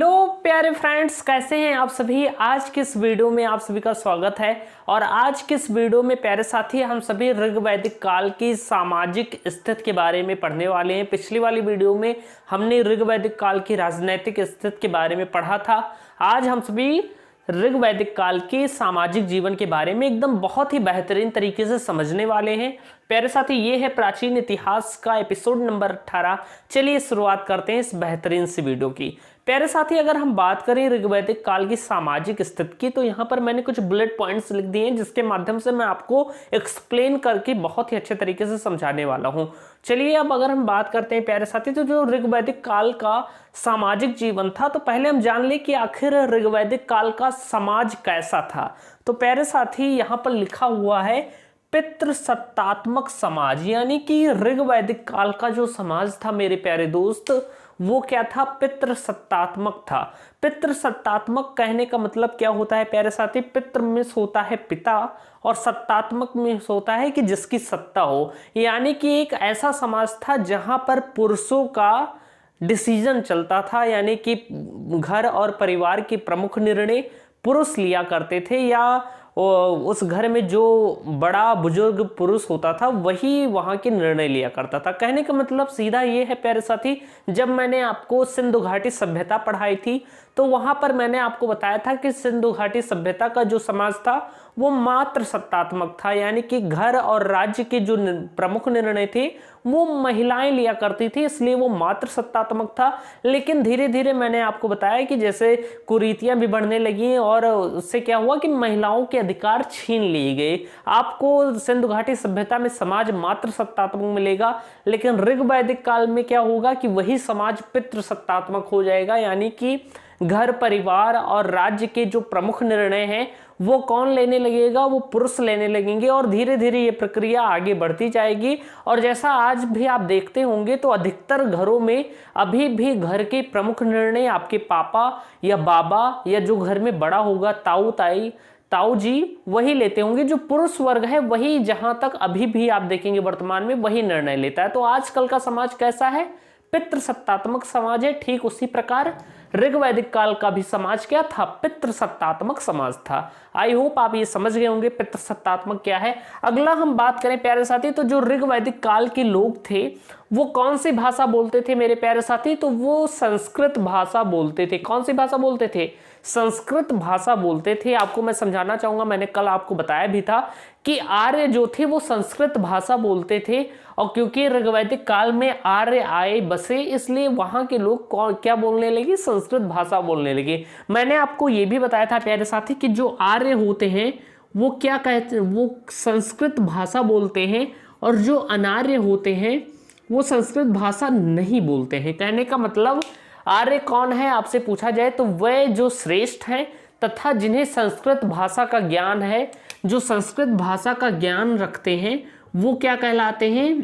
Hello प्यारे friends, कैसे हैं आप सभी। आज के इस वीडियो में आप सभी का स्वागत है। और आज के इस वीडियो में प्यारे साथी हम सभी ऋग्वैदिक काल की सामाजिक स्थिति के बारे में पढ़ने वाले हैं। पिछली वाली वीडियो में हमने ऋग्वैदिक काल की राजनैतिक स्थिति के बारे में पढ़ा था। आज हम सभी ऋग्वैदिक काल के सामाजिक जीवन के बारे में एकदम बहुत ही बेहतरीन तरीके से समझने वाले हैं। प्यारे साथी, ये है प्राचीन इतिहास का एपिसोड नंबर 18। चलिए शुरुआत करते हैं इस बेहतरीन सी वीडियो की। प्यारे साथी, अगर हम बात करें ऋग्वैदिक काल की सामाजिक स्थिति की, तो यहाँ पर मैंने कुछ बुलेट पॉइंट्स लिख दिए हैं जिसके माध्यम से मैं आपको एक्सप्लेन करके बहुत ही अच्छे तरीके से समझाने वाला हूँ। चलिए अब अगर हम बात करते हैं प्यारे साथी, तो जो ऋग्वैदिक काल का सामाजिक जीवन था, तो पहले हम जान ले कि आखिर ऋग्वैदिक काल का समाज कैसा था। तो प्यारे साथी, यहाँ पर लिखा हुआ है पितृसत्तात्मक समाज, यानी कि ऋग्वैदिक काल का जो समाज था मेरे प्यारे दोस्त, वो क्या था? पितृसत्तात्मक था। पितृसत्तात्मक कहने का मतलब क्या होता है प्यारे साथी? पितृ में होता है पिता और सत्तात्मक में होता है कि जिसकी सत्ता हो, यानी कि एक ऐसा समाज था जहां पर पुरुषों का डिसीजन चलता था, यानी कि घर और परिवार के प्रमुख निर्णय पुरुष लिया करते थे, या उस घर में जो बड़ा बुजुर्ग पुरुष होता था वही वहां के निर्णय लिया करता था। कहने का मतलब सीधा ये है प्यारे साथी, जब मैंने आपको सिंधु घाटी सभ्यता पढ़ाई थी तो वहां पर मैंने आपको बताया था कि सिंधु घाटी सभ्यता का जो समाज था वो मात्र सत्तात्मक था, यानी कि घर और राज्य के जो प्रमुख निर्णय थे वो महिलाएं लिया करती थी, इसलिए वो मात्र सत्तात्मक था। लेकिन धीरे धीरे मैंने आपको बताया कि जैसे कुरीतियां भी बढ़ने लगी और उससे क्या हुआ कि महिलाओं के अधिकार छीन लिए गए। आपको सिंधु घाटी सभ्यता में समाज मात्र सत्तात्मक मिलेगा, लेकिन ऋग्वैदिक काल में क्या होगा कि वही समाज पितृसत्तात्मक हो जाएगा, यानी कि घर परिवार और राज्य के जो प्रमुख निर्णय हैं वो कौन लेने लगेगा? वो पुरुष लेने लगेंगे। और धीरे धीरे ये प्रक्रिया आगे बढ़ती जाएगी। और जैसा आज भी आप देखते होंगे तो अधिकतर घरों में अभी भी घर के प्रमुख निर्णय आपके पापा या बाबा या जो घर में बड़ा होगा ताऊ जी वही लेते होंगे। जो पुरुष वर्ग है वही, जहां तक अभी भी आप देखेंगे वर्तमान में, वही निर्णय लेता है। तो आजकल का समाज कैसा है? पितृसत्तात्मक समाज है। ठीक उसी प्रकार ऋग्वैदिक काल का भी समाज क्या था? पितृसत्तात्मक समाज था। आई होप आप ये समझ गए होंगे पितृसत्तात्मक क्या है। अगला हम बात करें प्यारे साथी, तो जो ऋग्वैदिक काल के लोग थे वो कौन सी भाषा बोलते थे मेरे प्यारे साथी? तो वो संस्कृत भाषा बोलते थे। कौन सी भाषा बोलते थे? संस्कृत भाषा बोलते थे। आपको मैं समझाना चाहूंगा, मैंने कल आपको बताया भी था कि आर्य जो थे वो संस्कृत भाषा बोलते थे, और क्योंकि ऋग्वैदिक काल में आर्य आए बसे, इसलिए वहां के लोग क्या बोलने लगे? संस्कृत भाषा बोलने लगे। मैंने आपको ये भी बताया था प्यारे साथी कि जो आर्य होते हैं वो क्या कहते हैं? वो संस्कृत भाषा बोलते हैं, और जो अनार्य होते हैं वो संस्कृत भाषा नहीं बोलते हैं। कहने का मतलब आर्य कौन है आपसे पूछा जाए तो वह जो श्रेष्ठ हैं तथा जिन्हें संस्कृत भाषा का ज्ञान है, जो संस्कृत भाषा का ज्ञान रखते हैं, वो क्या कहलाते हैं?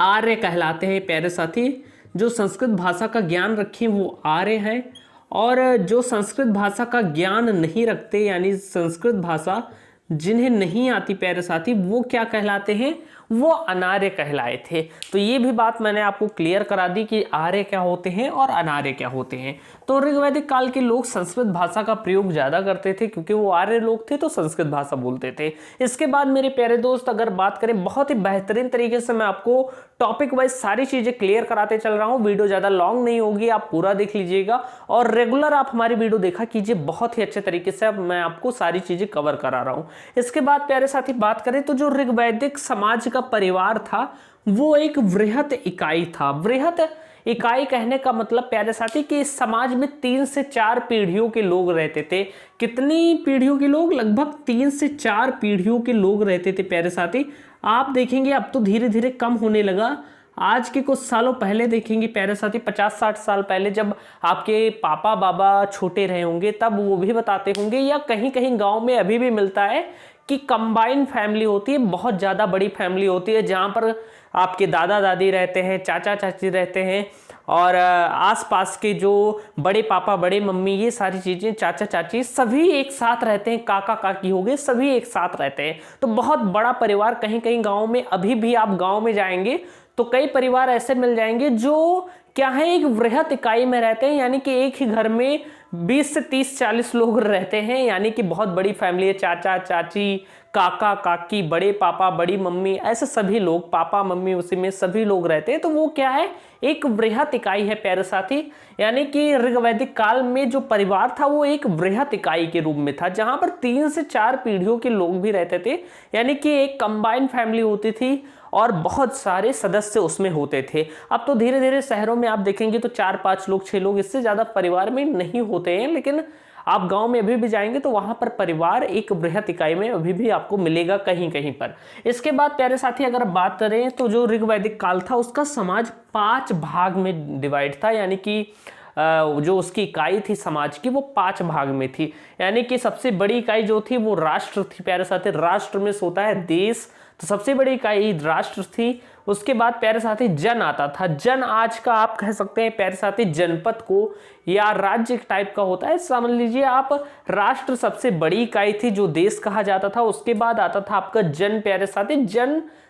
आर्य कहलाते हैं प्यारे साथी। जो संस्कृत भाषा का ज्ञान रखें वो आर्य हैं, और जो संस्कृत भाषा का ज्ञान नहीं रखते, यानी संस्कृत भाषा जिन्हें नहीं आती प्यारे साथी, वो क्या कहलाते हैं? वो अनार्य कहलाए थे। तो ये भी बात मैंने आपको क्लियर करा दी कि आर्य क्या होते हैं और अनार्य क्या होते हैं। तो ऋग्वैदिक काल के लोग संस्कृत भाषा का प्रयोग ज़्यादा करते थे, क्योंकि वो आर्य लोग थे तो संस्कृत भाषा बोलते थे। इसके बाद मेरे प्यारे दोस्त अगर बात करें, बहुत ही बेहतरीन तरीके से मैं आपको टॉपिक वाइज सारी चीज़ें क्लियर कराते चल रहा हूँ। वीडियो ज़्यादा लॉन्ग नहीं होगी, आप पूरा देख लीजिएगा और रेगुलर आप हमारी वीडियो देखा कीजिए। बहुत ही अच्छे तरीके से अब मैं आपको सारी चीज़ें कवर करा रहा हूँ। इसके बाद प्यारे साथी बात करें तो जो ऋग्वैदिक समाज का परिवार था वो एक वृहत इकाई था। वृहत इकाई कहने का मतलब प्यारे साथी कि इस समाज में 3 से 4 पीढ़ियों के लोग रहते थे। कितनी पीढ़ियों के लोग? लगभग 3 से 4 पीढ़ियों के लोग रहते थे प्यारे साथी। आप देखेंगे अब तो धीरे धीरे कम होने लगा। आज के कुछ सालों पहले देखेंगे प्यारे साथी, 50-60 साल पहले जब आपके पापा बाबा छोटे रहे होंगे तब वो भी बताते होंगे, या कहीं कहीं गांव में अभी भी मिलता है कि कंबाइन फैमिली होती है, बहुत ज़्यादा बड़ी फैमिली होती है, जहाँ पर आपके दादा दादी रहते हैं, चाचा चाची रहते हैं, और आसपास के जो बड़े पापा बड़े मम्मी, ये सारी चीज़ें, चाचा चाची सभी एक साथ रहते हैं, काका काकी हो गए, सभी एक साथ रहते हैं। तो बहुत बड़ा परिवार कहीं कहीं गाँव में, अभी भी आप गाँव में जाएंगे तो कई परिवार ऐसे मिल जाएंगे जो क्या है, एक वृहत इकाई में रहते हैं, यानी कि एक ही घर में 20 से 30-40 लोग रहते हैं, यानी कि बहुत बड़ी फैमिली है, चाचा चाची, काका काकी, बड़े पापा बड़ी मम्मी, ऐसे सभी लोग, पापा मम्मी उसी में सभी लोग रहते हैं। तो वो क्या है, एक वृहत इकाई है प्यारे साथी। यानी कि ऋग्वैदिक काल में जो परिवार था वो एक वृहत इकाई के रूप में था, जहां पर 3 से 4 पीढ़ियों के लोग भी रहते थे, यानी कि एक कंबाइंड फैमिली होती थी और बहुत सारे सदस्य उसमें होते थे। अब तो धीरे धीरे शहरों में आप देखेंगे तो 4-5 लोग 6 लोग, इससे ज्यादा परिवार में नहीं होते हैं, लेकिन आप गांव में अभी भी जाएंगे तो वहां पर परिवार एक बृहत इकाई में अभी भी आपको मिलेगा कहीं कहीं पर। इसके बाद प्यारे साथी अगर बात करें तो जो ऋग्वैदिक काल था उसका समाज 5 भाग में डिवाइड था, यानी कि जो उसकी इकाई थी समाज की वो 5 भाग में थी। यानी कि सबसे बड़ी इकाई जो थी वो राष्ट्र थी प्यारे साथी। राष्ट्र में होता है देश, तो सबसे बड़ी इकाई राष्ट्र थी। उसके बाद प्यारे साथी जन आता था। जन आज का आप कह सकते हैं प्यारे साथी जनपद को या राज्य टाइप का होता है, समझ लीजिए आप। राष्ट्र सबसे बड़ी इकाई थी जो देश कहा जाता था। उसके बाद आता था आपका जन प्यारे साथी।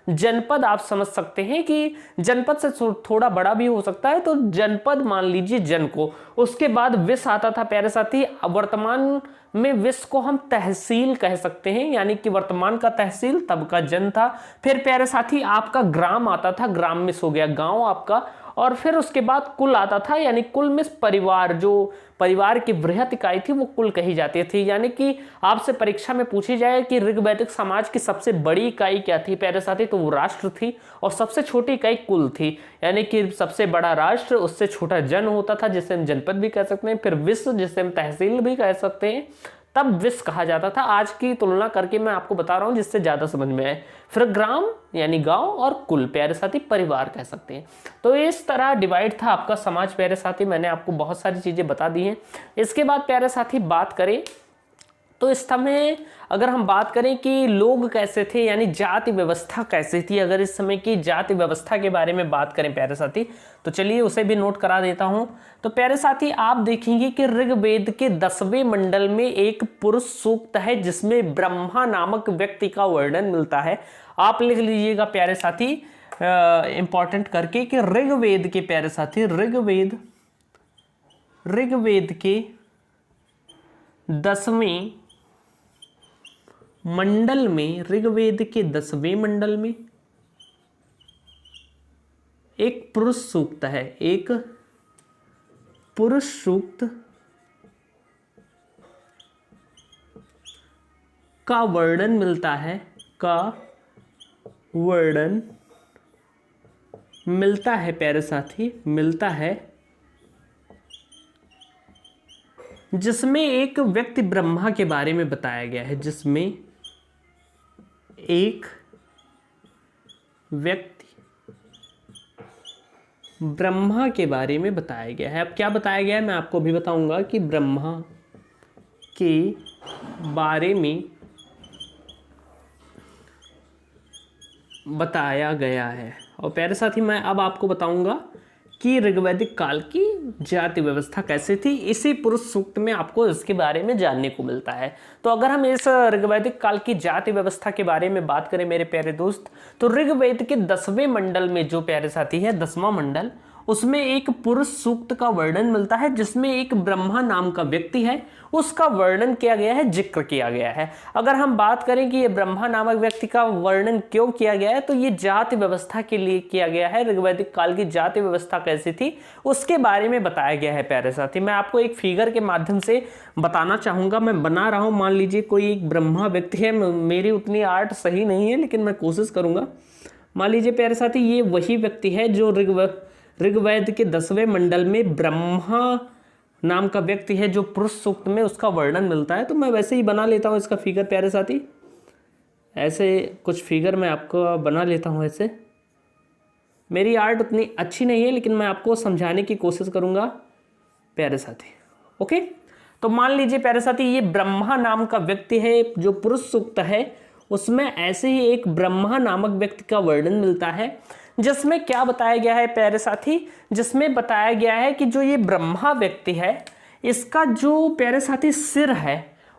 जनपद आप समझ सकते हैं कि जनपद से थोड़ा बड़ा भी हो सकता है, तो जनपद मान लीजिए जन को। उसके बाद विस आता था प्यारे साथी। वर्तमान में विस को हम तहसील कह सकते हैं, यानी कि वर्तमान का तहसील तब का जन था। फिर प्यारे साथी आपका ग्राम आता था, ग्राम में हो गया गांव आपका। और फिर उसके बाद कुल आता था, यानी कुल में परिवार, जो परिवार की वृहत इकाई थी वो कुल कही जाती थी। यानी कि आपसे परीक्षा में पूछी जाए कि ऋग्वैदिक समाज की सबसे बड़ी इकाई क्या थी प्यारे साथी, तो वो राष्ट्र थी, और सबसे छोटी इकाई कुल थी। यानी कि सबसे बड़ा राष्ट्र, उससे छोटा जन होता था जिसे हम जनपद भी कह सकते हैं, फिर विश्व जिसे हम तहसील भी कह सकते हैं, तब विश्व कहा जाता था। आज की तुलना करके मैं आपको बता रहा हूं जिससे ज्यादा समझ में आए। फिर ग्राम यानी गांव, और कुल प्यारे साथी परिवार कह सकते हैं। तो इस तरह डिवाइड था आपका समाज प्यारे साथी। मैंने आपको बहुत सारी चीजें बता दी हैं। इसके बाद प्यारे साथी बात करें तो इस समय अगर हम बात करें कि लोग कैसे थे, यानी जाति व्यवस्था कैसी थी, अगर इस समय की जाति व्यवस्था के बारे में बात करें प्यारे साथी, तो चलिए उसे भी नोट करा देता हूं। तो प्यारे साथी आप देखेंगे कि ऋग्वेद के 10वें मंडल में एक पुरुष सूक्त है जिसमें ब्रह्मा नामक व्यक्ति का वर्णन मिलता है। आप लिख लीजिएगा प्यारे साथी इंपॉर्टेंट करके कि ऋग्वेद के प्यारे साथी ऋग्वेद के 10वें मंडल में, ऋग्वेद के 10वें मंडल में एक पुरुष सूक्त है, एक पुरुष सूक्त का वर्णन मिलता है, प्यारे साथी, मिलता है, जिसमें एक व्यक्ति ब्रह्मा के बारे में बताया गया है, जिसमें एक व्यक्ति ब्रह्मा के बारे में बताया गया है। अब क्या बताया गया है मैं आपको भी बताऊंगा कि ब्रह्मा के बारे में बताया गया है। और प्यारे साथी मैं अब आपको बताऊंगा कि ऋग्वैदिक काल की जाति व्यवस्था कैसी थी। इसी पुरुष सूक्त में आपको इसके बारे में जानने को मिलता है। तो अगर हम इस ऋग्वैदिक काल की जाति व्यवस्था के बारे में बात करें मेरे प्यारे दोस्त, तो ऋग्वेद के 10वें मंडल में जो प्यारे साथी है 10वां मंडल, उसमें एक पुरुष सूक्त का वर्णन मिलता है जिसमें एक ब्रह्मा नाम का व्यक्ति है, उसका वर्णन किया गया है, जिक्र किया गया है। अगर हम बात करें कि ये ब्रह्मा नामक व्यक्ति का वर्णन क्यों किया गया है, तो ये जाति व्यवस्था के लिए किया गया है। ऋग्वैदिक काल की जाति व्यवस्था कैसी थी उसके बारे में बताया गया है प्यारे साथी। मैं आपको एक फिगर के माध्यम से बताना चाहूंगा, मैं बना रहा हूं। मान लीजिए कोई एक ब्रह्मा व्यक्ति है, मेरी उतनी आर्ट सही नहीं है लेकिन मैं कोशिश करूंगा। मान लीजिए प्यारे साथी ये वही व्यक्ति है जो ऋग्वेद के 10वें मंडल में ब्रह्मा नाम का व्यक्ति है, जो पुरुष सूक्त में उसका वर्णन मिलता है। तो मैं वैसे ही बना लेता हूँ इसका फिगर प्यारे साथी। ऐसे कुछ फिगर मैं आपको बना लेता हूँ। ऐसे मेरी आर्ट उतनी अच्छी नहीं है लेकिन मैं आपको समझाने की कोशिश करूँगा प्यारे साथी। ओके, तो मान लीजिए प्यारे साथी ये ब्रह्मा नाम का व्यक्ति है जो पुरुष सूक्त है, उसमें ऐसे ही एक ब्रह्मा नामक व्यक्ति का वर्णन मिलता है, जिसमें क्या बताया गया है प्यारे साथी, जिसमें बताया गया है कि जो ये ब्रह्मा व्यक्ति है इसका जो प्यारे साथी सिर है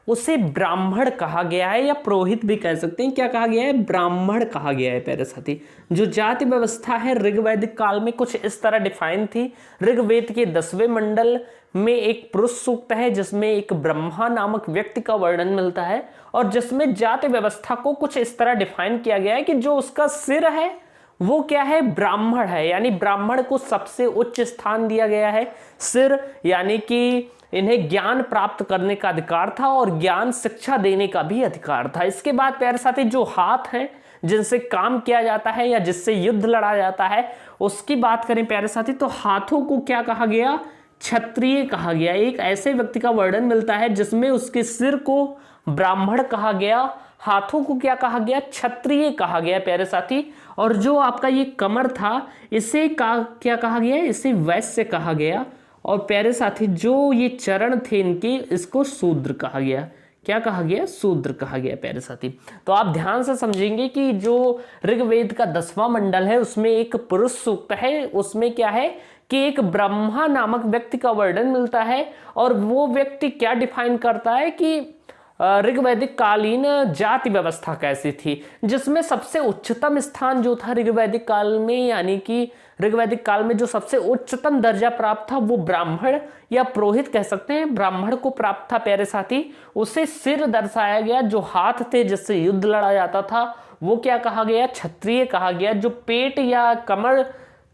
उसे ब्राह्मण कहा गया है, या पुरोहित भी कह सकते हैं। क्या कहा गया है? ब्राह्मण कहा गया है प्यारे साथी। जो जाति व्यवस्था है ऋग्वैदिक काल में कुछ इस तरह डिफाइन थी। ऋग्वेद के 10वें मंडल में एक पुरुष सूक्त है जिसमें एक ब्रह्मा नामक व्यक्ति का वर्णन मिलता है, और जिसमें जाति व्यवस्था को कुछ इस तरह डिफाइन किया गया है कि जो उसका सिर है वो क्या है? ब्राह्मण है। यानी ब्राह्मण को सबसे उच्च स्थान दिया गया है। सिर यानी कि इन्हें ज्ञान प्राप्त करने का अधिकार था और ज्ञान शिक्षा देने का भी अधिकार था। इसके बाद प्यारे साथी जो हाथ हैं जिनसे काम किया जाता है या जिससे युद्ध लड़ा जाता है उसकी बात करें प्यारे साथी, तो हाथों को क्या कहा गया? क्षत्रिय कहा गया। एक ऐसे व्यक्ति का वर्णन मिलता है जिसमें उसके सिर को ब्राह्मण कहा गया, हाथों को क्या कहा गया? क्षत्रिय कहा गया प्यारे साथी। और जो आपका ये कमर था इसे क्या कहा गया? इसे वैश्य कहा गया। और प्यारे साथी जो ये चरण थे इनके, इसको शूद्र कहा गया। क्या कहा गया? शूद्र कहा गया प्यारे साथी। तो आप ध्यान से समझेंगे कि जो ऋग्वेद का 10वां मंडल है उसमें एक पुरुष सूक्त है, उसमें क्या है कि एक ब्रह्मा नामक व्यक्ति का वर्णन मिलता है, और वो व्यक्ति क्या डिफाइन करता है कि ऋग्वैदिक कालीन जाति व्यवस्था कैसी थी, जिसमें सबसे उच्चतम स्थान जो था ऋग्वैदिक काल में, यानी कि ऋग्वैदिक काल में जो सबसे उच्चतम दर्जा प्राप्त था वो ब्राह्मण या पुरोहित कह सकते हैं, ब्राह्मण को प्राप्त था प्यारे साथी। उसे सिर दर्शाया गया, जो हाथ थे जिससे युद्ध लड़ा जाता था वो क्या कहा गया? क्षत्रिय कहा गया। जो पेट या कमर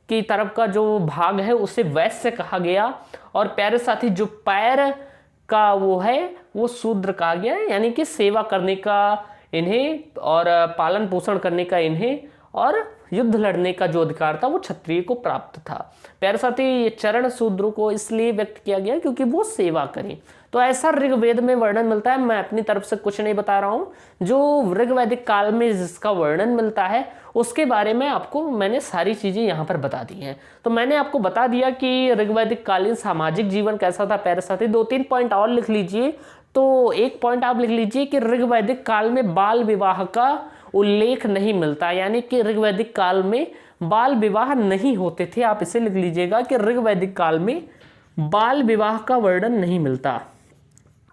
की तरफ का जो भाग है उसे वैश्य कहा गया। और प्यारे साथी जो पैर का वो है वो शूद्र कहा गया, यानी कि सेवा करने का इन्हें और पालन पोषण करने का इन्हें और युद्ध लड़ने का जो अधिकार था वो क्षत्रिय को प्राप्त था। प्यारे साथी ये चरण शूद्रों को इसलिए व्यक्त किया गया क्योंकि वो सेवा करें। तो ऐसा ऋग्वेद में वर्णन मिलता है। मैं अपनी तरफ से कुछ नहीं बता रहा हूँ, जो ऋग्वैदिक काल में जिसका वर्णन मिलता है उसके बारे में आपको मैंने सारी चीजें यहाँ पर बता दी हैं। तो मैंने आपको बता दिया कि ऋग्वैदिक कालीन सामाजिक जीवन कैसा था प्यारे साथी। 2-3 पॉइंट और लिख लीजिए। तो एक पॉइंट आप लिख लीजिए कि ऋग्वैदिक काल में बाल विवाह का उल्लेख नहीं मिलता, यानी कि ऋग्वैदिक काल में बाल विवाह नहीं होते थे। आप इसे लिख लीजिएगा कि ऋग्वैदिक काल में बाल विवाह का वर्णन नहीं मिलता।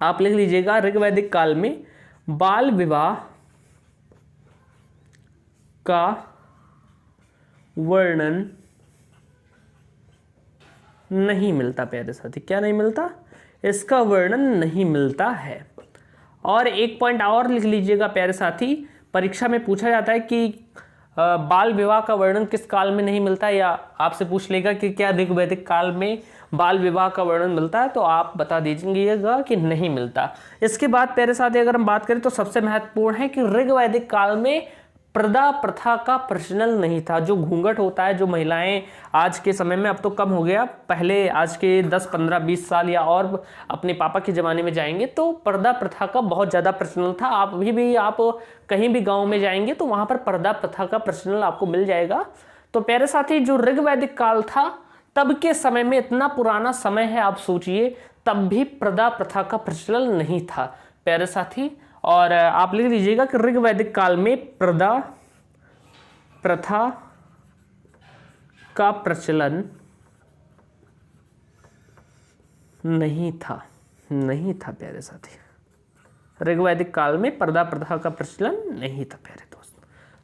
आप लिख लीजिएगा ऋग्वैदिक काल में बाल विवाह का वर्णन नहीं मिलता प्यारे साथी। क्या नहीं मिलता? इसका वर्णन नहीं मिलता है। और एक पॉइंट और लिख लीजिएगा प्यारे साथी, परीक्षा में पूछा जाता है कि बाल विवाह का वर्णन किस काल में नहीं मिलता, या आपसे पूछ लेगा कि क्या ऋग्वैदिक काल में बाल विवाह का वर्णन मिलता है, तो आप बता दीजिएगा कि नहीं मिलता। इसके बाद प्यारे साथी अगर हम बात करें तो सबसे महत्वपूर्ण है कि ऋग्वैदिक काल में पर्दा प्रथा का प्रचलन नहीं था। जो घूंघट होता है, जो महिलाएं आज के समय में, अब तो कम हो गया, पहले आज के 10, 15, 20 साल या और अपने पापा के ज़माने में जाएंगे तो पर्दा प्रथा का बहुत ज़्यादा प्रचलन था। आप अभी भी आप कहीं भी गांव में जाएंगे तो वहाँ पर पर्दा प्रथा का प्रचलन आपको मिल जाएगा। तो प्यारे साथी जो ऋग्वैदिक काल था तब के समय में, इतना पुराना समय है आप सोचिए, तब भी पर्दा प्रथा का प्रचलन नहीं था प्यारे साथी। और आप लिख लीजिएगा कि ऋग्वैदिक काल में पर्दा प्रथा का प्रचलन नहीं था, नहीं था प्यारे साथी। ऋग्वैदिक काल में पर्दा प्रथा का प्रचलन नहीं था प्यारे दोस्त।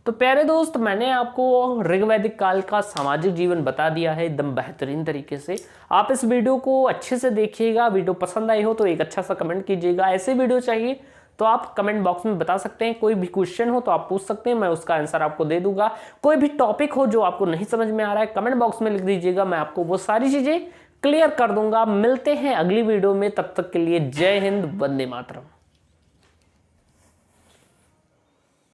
तो प्यारे दोस्त, मैंने आपको ऋग्वैदिक काल का सामाजिक जीवन बता दिया है एकदम बेहतरीन तरीके से। आप इस वीडियो को अच्छे से देखिएगा। वीडियो पसंद आई हो तो एक अच्छा सा कमेंट कीजिएगा। ऐसे वीडियो चाहिए तो आप कमेंट बॉक्स में बता सकते हैं। कोई भी क्वेश्चन हो तो आप पूछ सकते हैं, मैं उसका आंसर आपको दे दूंगा। कोई भी टॉपिक हो जो आपको नहीं समझ में आ रहा है, कमेंट बॉक्स में लिख दीजिएगा, मैं आपको वो सारी चीजें क्लियर कर दूंगा। मिलते हैं अगली वीडियो में, तब तक के लिए जय हिंद, वंदे मातरम।